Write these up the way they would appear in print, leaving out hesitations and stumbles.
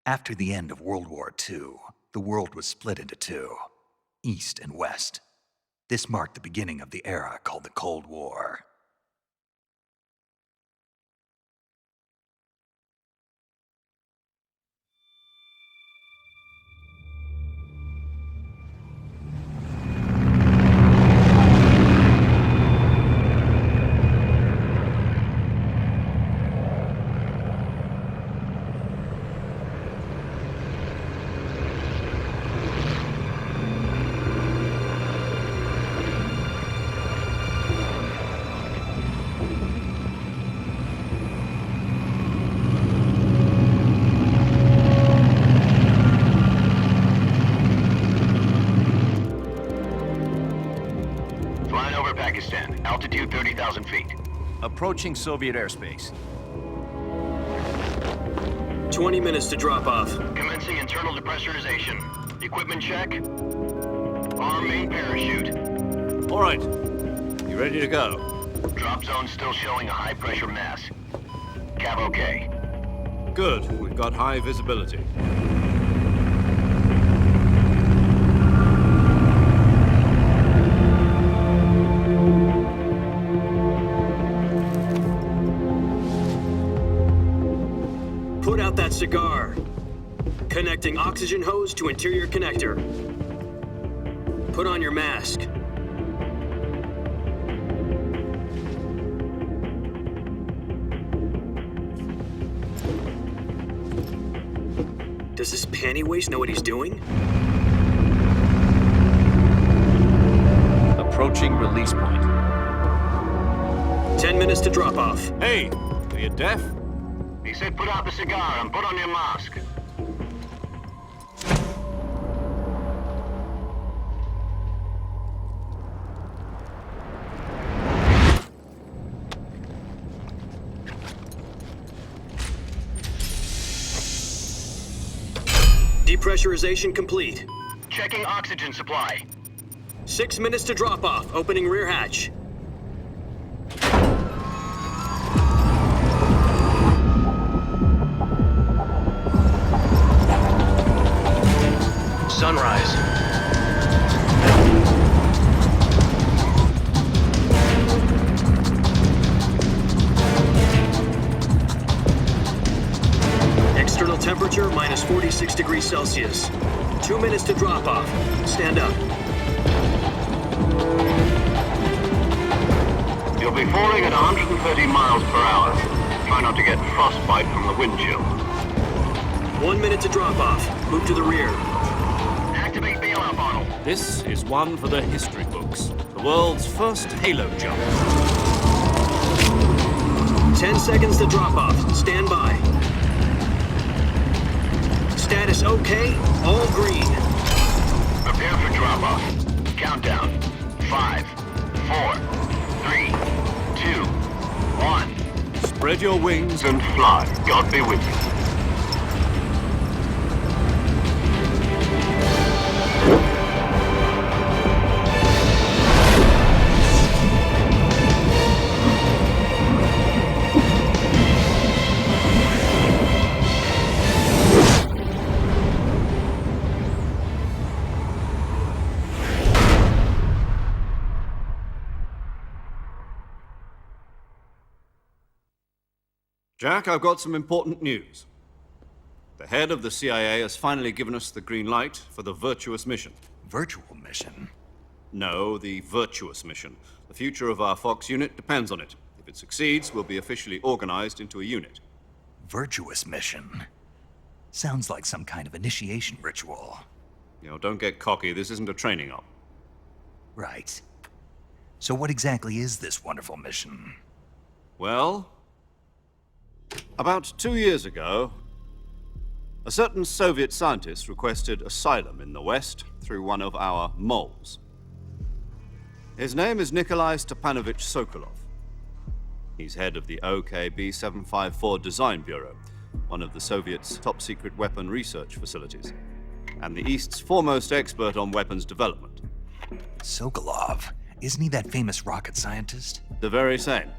After the end of World War II, the world was split into two, East and West. This marked the beginning of the era called the Cold War. Altitude 30,000 feet. Approaching Soviet airspace. 20 minutes to drop off. Commencing internal depressurization. Equipment check. Arm main parachute. All right. You ready to go? Drop zone still showing a high pressure mass. Cav okay. Good. We've got high visibility. Put out that cigar. Connecting oxygen hose to interior connector. Put on your mask. Does this panty waste know what he's doing? Approaching release point. 10 minutes to drop off. Hey, are you deaf? He said put out the cigar and put on your mask. Depressurization complete. Checking oxygen supply. 6 minutes to drop off. Opening rear hatch. Sunrise. External temperature minus 46 degrees Celsius. 2 minutes to drop off. Stand up. You'll be falling at 130 miles per hour. Try not to get frostbite from the wind chill. 1 minute to drop off. Move to the rear. Activate bailout bottle. This is one for the history books. The world's first halo jump. 10 seconds to drop off. Stand by. Status okay. All green. Prepare for drop off. Countdown. 5, 4, 3, 2, 1. Spread your wings And fly. God be with you. Jack, I've got some important news. The head of the CIA has finally given us the green light for the Virtuous mission. Virtual mission? No, the Virtuous mission. The future of our Fox unit depends on it. If it succeeds, we'll be officially organized into a unit. Virtuous mission? Sounds like some kind of initiation ritual. You know, don't get cocky. This isn't a training op. Right. So what exactly is this wonderful mission? Well, about 2 years ago, a certain Soviet scientist requested asylum in the West through one of our moles. His name is Nikolai Stepanovich Sokolov. He's head of the OKB 754 Design Bureau, one of the Soviets' top-secret weapon research facilities, and the East's foremost expert on weapons development. Sokolov? Isn't he that famous rocket scientist? The very same.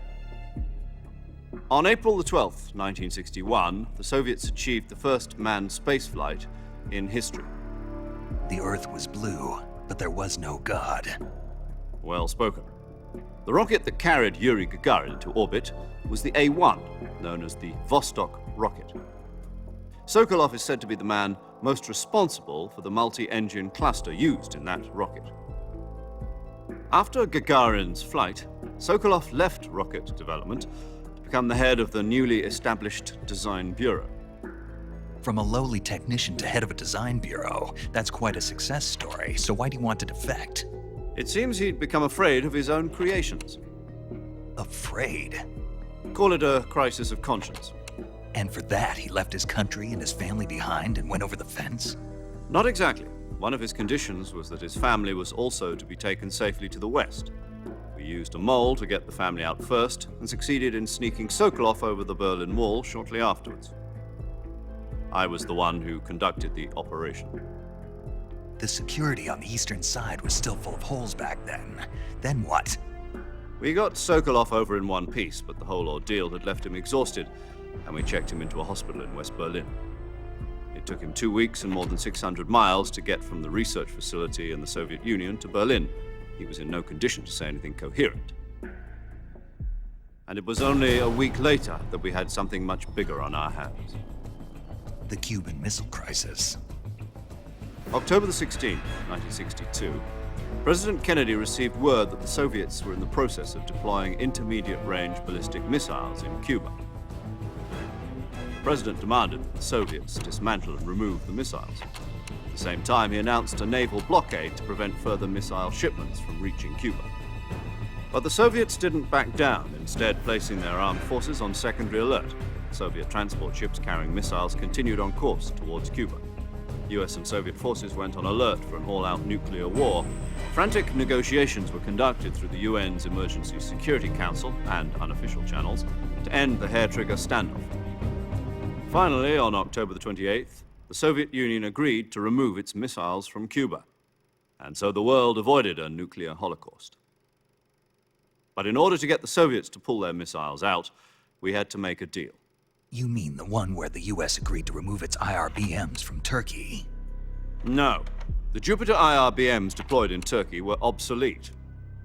On April the 12th, 1961, the Soviets achieved the first manned spaceflight in history. The Earth was blue, but there was no God. Well spoken. The rocket that carried Yuri Gagarin into orbit was the A-1, known as the Vostok rocket. Sokolov is said to be the man most responsible for the multi-engine cluster used in that rocket. After Gagarin's flight, Sokolov left rocket development to become the head of the newly established Design Bureau. From a lowly technician to head of a design bureau, that's quite a success story, so why do you want to defect? It seems he'd become afraid of his own creations. Afraid? Call it a crisis of conscience. And for that, he left his country and his family behind and went over the fence? Not exactly. One of his conditions was that his family was also to be taken safely to the west. We used a mole to get the family out first and succeeded in sneaking Sokolov over the Berlin Wall shortly afterwards. I was the one who conducted the operation. The security on the eastern side was still full of holes back then. Then what? We got Sokolov over in one piece, but the whole ordeal had left him exhausted, and we checked him into a hospital in West Berlin. It took him 2 weeks and more than 600 miles to get from the research facility in the Soviet Union to Berlin. He was in no condition to say anything coherent. And it was only a week later that we had something much bigger on our hands. The Cuban Missile Crisis. October the 16th, 1962, President Kennedy received word that the Soviets were in the process of deploying intermediate-range ballistic missiles in Cuba. The President demanded that the Soviets dismantle and remove the missiles. At the same time, he announced a naval blockade to prevent further missile shipments from reaching Cuba. But the Soviets didn't back down, instead placing their armed forces on secondary alert. Soviet transport ships carrying missiles continued on course towards Cuba. US and Soviet forces went on alert for an all-out nuclear war. Frantic negotiations were conducted through the UN's Emergency Security Council and unofficial channels to end the hair-trigger standoff. Finally, on October the 28th, the Soviet Union agreed to remove its missiles from Cuba. And so the world avoided a nuclear holocaust. But in order to get the Soviets to pull their missiles out, we had to make a deal. You mean the one where the US agreed to remove its IRBMs from Turkey? No. The Jupiter IRBMs deployed in Turkey were obsolete,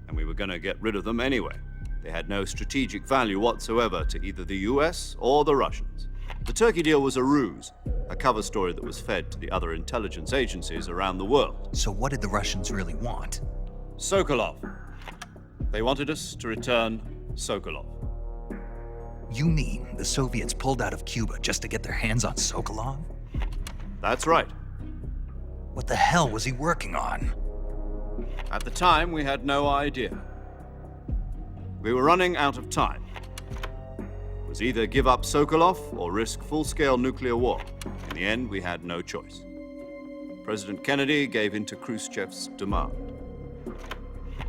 and we were going to get rid of them anyway. They had no strategic value whatsoever to either the US or the Russians. The Turkey deal was a ruse, a cover story that was fed to the other intelligence agencies around the world. So what did the Russians really want? Sokolov. They wanted us to return Sokolov. You mean the Soviets pulled out of Cuba just to get their hands on Sokolov? That's right. What the hell was he working on? At the time, we had no idea. We were running out of time. It was either give up Sokolov or risk full-scale nuclear war. In the end, we had no choice. President Kennedy gave in to Khrushchev's demand.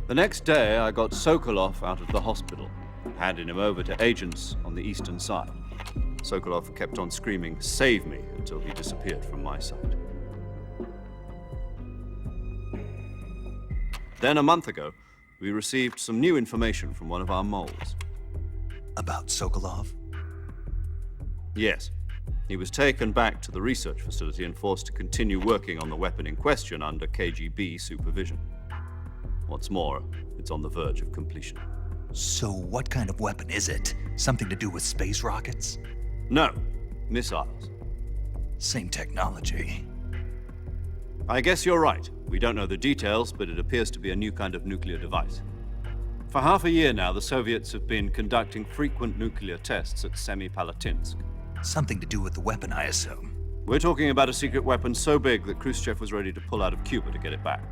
The next day, I got Sokolov out of the hospital, handing him over to agents on the eastern side. Sokolov kept on screaming, "Save me," until he disappeared from my sight. Then a month ago, we received some new information from one of our moles. About Sokolov? Yes. He was taken back to the research facility and forced to continue working on the weapon in question under KGB supervision. What's more, it's on the verge of completion. So what kind of weapon is it? Something to do with space rockets? No, missiles. Same technology. I guess you're right. We don't know the details, but it appears to be a new kind of nuclear device. For half a year now, the Soviets have been conducting frequent nuclear tests at Semipalatinsk. Something to do with the weapon, I assume. We're talking about a secret weapon so big that Khrushchev was ready to pull out of Cuba to get it back.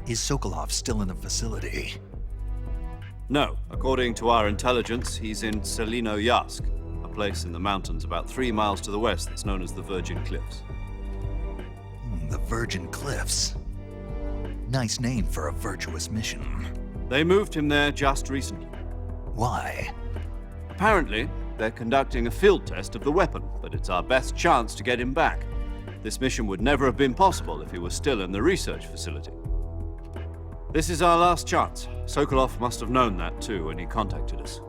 Is Sokolov still in the facility? No. According to our intelligence, he's in Selinoyarsk, a place in the mountains about 3 miles to the west that's known as the Virgin Cliffs. The Virgin Cliffs. Nice name for a virtuous mission. They moved him there just recently. Why? Apparently, they're conducting a field test of the weapon, but it's our best chance to get him back. This mission would never have been possible if he was still in the research facility. This is our last chance. Sokolov must have known that too when he contacted us.